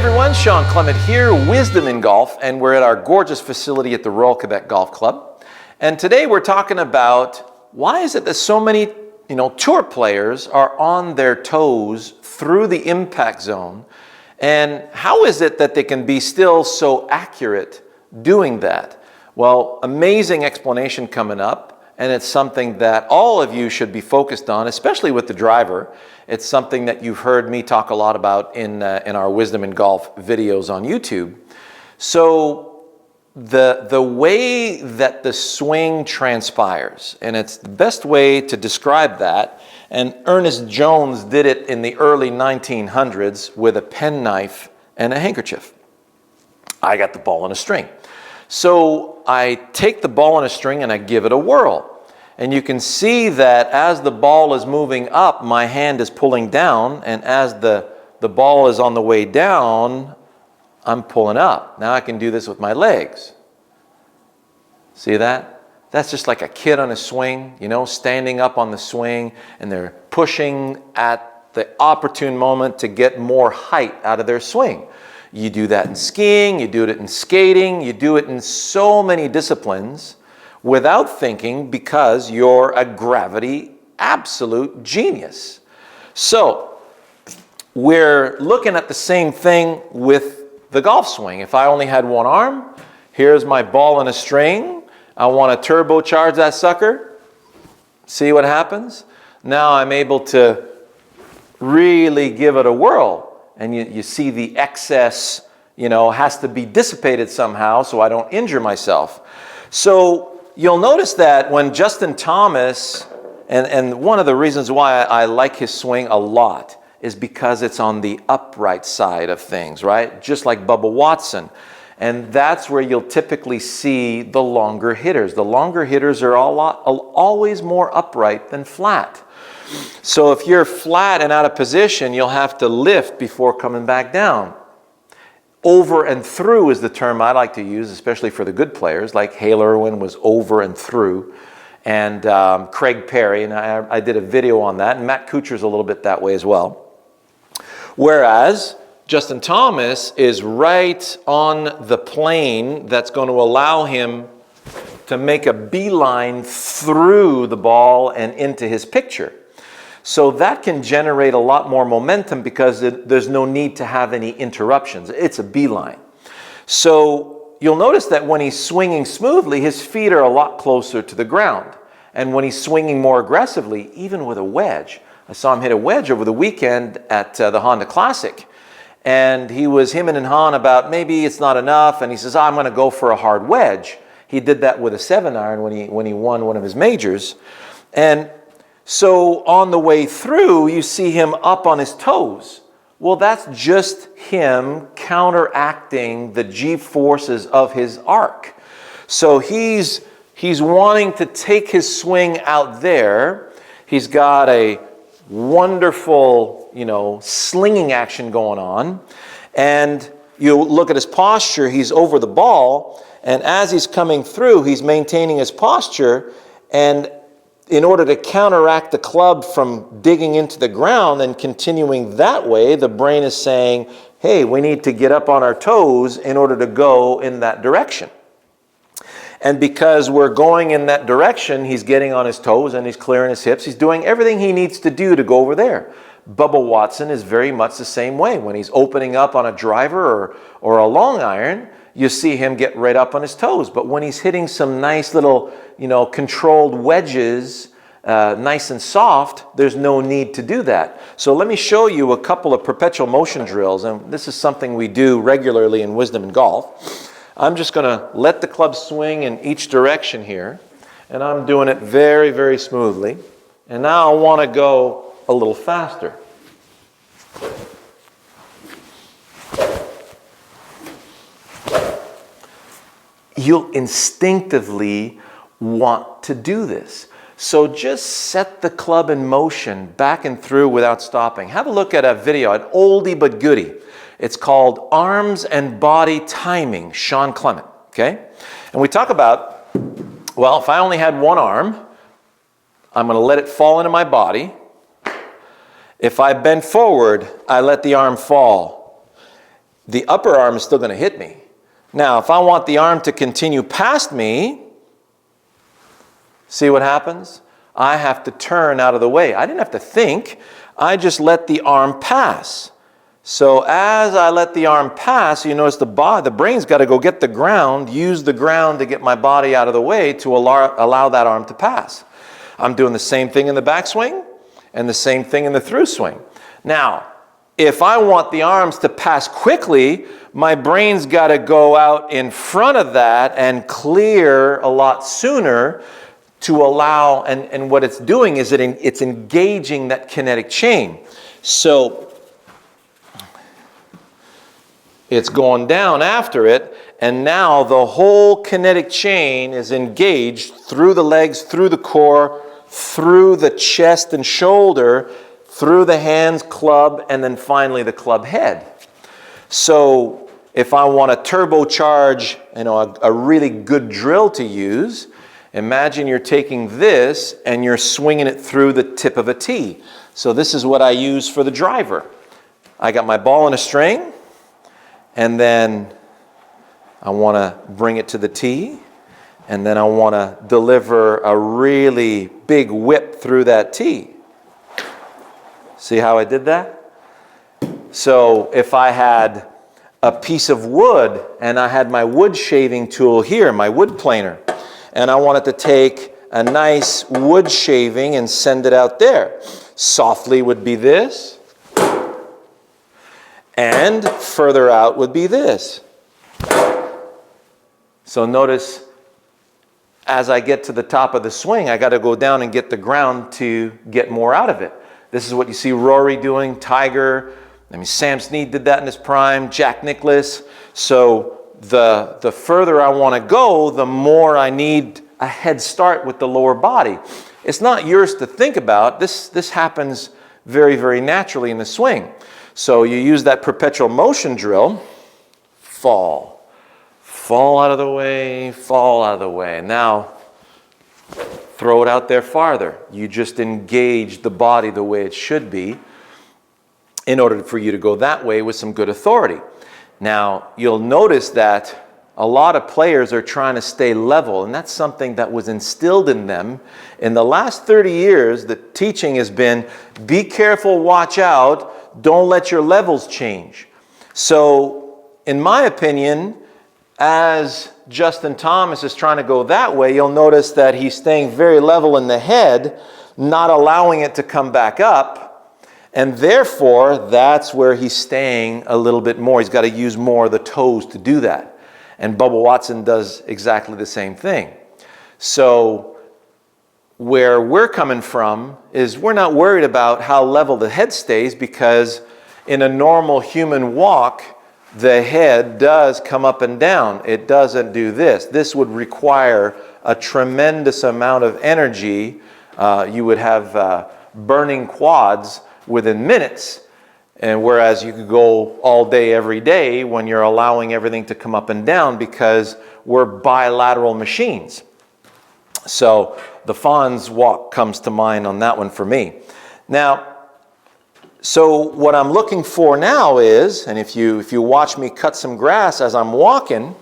everyone, Shawn Clement here, Wisdom in Golf, and we're at our gorgeous facility at the Royal Quebec Golf Club. And today we're talking about why is it that so many, tour players are on their toes through the impact zone, and how is it that they can be still so accurate doing that? Well, amazing explanation coming up. And it's something that all of you should be focused on, especially with the driver. It's something that you've heard me talk a lot about in our Wisdom in Golf videos on YouTube. So the way that the swing transpires, and it's the best way to describe that, and Ernest Jones did it in the early 1900s with a penknife and a handkerchief. I got the ball on a string. So I take the ball on a string and I give it a whirl. And you can see that as the ball is moving up, my hand is pulling down. And as the ball is on the way down, I'm pulling up. Now I can do this with my legs. See that? That's just like a kid on a swing, standing up on the swing. And they're pushing at the opportune moment to get more height out of their swing. You do that in skiing, you do it in skating, you do it in so many disciplines without thinking because you're a gravity absolute genius. So we're looking at the same thing with the golf swing. If I only had one arm, here's my ball on a string. I want to turbocharge that sucker. See what happens? Now I'm able to really give it a whirl. And you see the excess, has to be dissipated somehow so I don't injure myself. So you'll notice that when Justin Thomas, and one of the reasons why I like his swing a lot is because it's on the upright side of things, right? Just like Bubba Watson. And that's where you'll typically see the longer hitters. The longer hitters are always more upright than flat. So if you're flat and out of position, you'll have to lift before coming back down. Over and through is the term I like to use, especially for the good players, like Hale Irwin was over and through, and Craig Perry, and I did a video on that, and Matt Kuchar's a little bit that way as well. Whereas Justin Thomas is right on the plane that's going to allow him to make a beeline through the ball and into his picture. So that can generate a lot more momentum because there's no need to have any interruptions. It's a beeline. So you'll notice that when he's swinging smoothly, his feet are a lot closer to the ground. And when he's swinging more aggressively, even with a wedge, I saw him hit a wedge over the weekend at the Honda Classic. And he was hemming and hawing about maybe it's not enough. And he says, I'm going to go for a hard wedge. He did that with a 7-iron when he won one of his majors. And so on the way through, you see him up on his toes. Well, that's just him counteracting the G-forces of his arc. So he's wanting to take his swing out there. He's got a wonderful, slinging action going on. And you look at his posture, he's over the ball. And as he's coming through, he's maintaining his posture. And in order to counteract the club from digging into the ground and continuing that way, the brain is saying, hey, we need to get up on our toes in order to go in that direction. And because we're going in that direction, he's getting on his toes and he's clearing his hips. He's doing everything he needs to do to go over there. Bubba Watson is very much the same way. When he's opening up on a driver or a long iron, you see him get right up on his toes. But when he's hitting some nice little, controlled wedges, nice and soft, there's no need to do that. So let me show you a couple of perpetual motion drills. And this is something we do regularly in Wisdom in Golf. I'm just going to let the club swing in each direction here. And I'm doing it very, very smoothly. And now I want to go a little faster. You'll instinctively want to do this. So just set the club in motion back and through without stopping. Have a look at a video, an oldie but goodie. It's called Arms and Body Timing, Shawn Clement, okay? And we talk about, well, if I only had one arm, I'm going to let it fall into my body. If I bend forward, I let the arm fall. the upper arm is still going to hit me. Now, if I want the arm to continue past me, see what happens? I have to turn out of the way. I didn't have to think. I just let the arm pass. So as I let the arm pass, you notice the brain's got to go get the ground, use the ground to get my body out of the way to allow that arm to pass. I'm doing the same thing in the backswing and the same thing in the through swing. Now, if I want the arms to pass quickly, my brain's got to go out in front of that and clear a lot sooner to allow, and what it's doing is it's engaging that kinetic chain. So it's going down after it, and now the whole kinetic chain is engaged through the legs, through the core, through the chest and shoulder, through the hands, club, and then finally the club head. So if I want to turbocharge, a really good drill to use, imagine you're taking this and you're swinging it through the tip of a tee. So this is what I use for the driver. I got my ball in a string, and then I want to bring it to the tee, and then I want to deliver a really big whip through that tee. See how I did that? So if I had a piece of wood and I had my wood shaving tool here, my wood planer, and I wanted to take a nice wood shaving and send it out there, softly would be this, and further out would be this. So notice, as I get to the top of the swing, I got to go down and get the ground to get more out of it. This is what you see Rory doing, Tiger. Sam Snead did that in his prime, Jack Nicklaus. So the further I want to go, the more I need a head start with the lower body. It's not yours to think about. This happens very, very naturally in the swing. So you use that perpetual motion drill, fall out of the way, fall out of the way. Now, throw it out there farther. You just engage the body the way it should be in order for you to go that way with some good authority. Now, you'll notice that a lot of players are trying to stay level, and that's something that was instilled in them. In the last 30 years, the teaching has been, be careful, watch out, don't let your levels change. So, in my opinion, as Justin Thomas is trying to go that way, you'll notice that he's staying very level in the head, not allowing it to come back up, and therefore, that's where he's staying a little bit more. He's got to use more of the toes to do that. And Bubba Watson does exactly the same thing. So where we're coming from is we're not worried about how level the head stays, because in a normal human walk, the head does come up and down. It doesn't do this. This would require a tremendous amount of energy. You would have burning quads within minutes. And whereas you could go all day, every day, when you're allowing everything to come up and down, because we're bilateral machines. So the Fonz walk comes to mind on that one for me. Now, so what I'm looking for now is, and if you watch me cut some grass as I'm walking,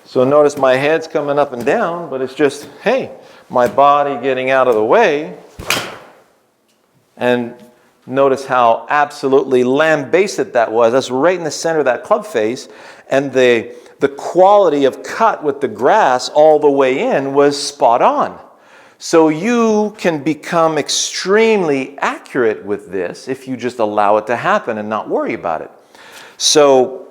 so notice my head's coming up and down, but it's just, hey, my body getting out of the way. And notice how absolutely lambasted that was. That's right in the center of that club face. And the quality of cut with the grass all the way in was spot on. So you can become extremely accurate with this if you just allow it to happen and not worry about it. So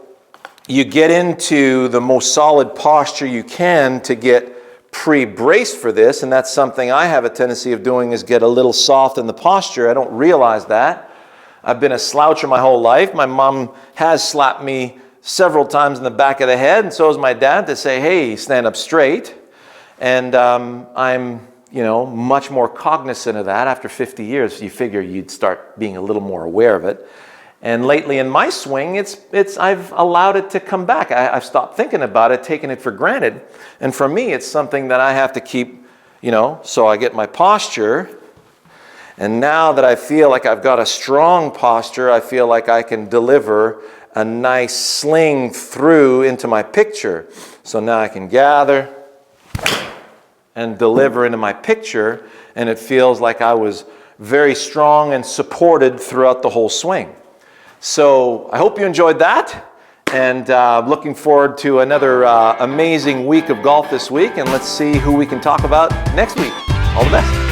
you get into the most solid posture you can to get pre-braced for this, and that's something I have a tendency of doing, is get a little soft in the posture. I don't realize that. I've been a sloucher my whole life. My mom has slapped me several times in the back of the head, and so has my dad, to say, hey, stand up straight. And I'm much more cognizant of that. After 50 years, you figure you'd start being a little more aware of it. And lately in my swing, I've allowed it to come back. I've stopped thinking about it, taking it for granted. And for me, it's something that I have to keep, so I get my posture. And now that I feel like I've got a strong posture, I feel like I can deliver a nice sling through into my picture. So now I can gather and deliver into my picture, and it feels like I was very strong and supported throughout the whole swing. So I hope you enjoyed that, and looking forward to another amazing week of golf this week, and let's see who we can talk about next week. All the best.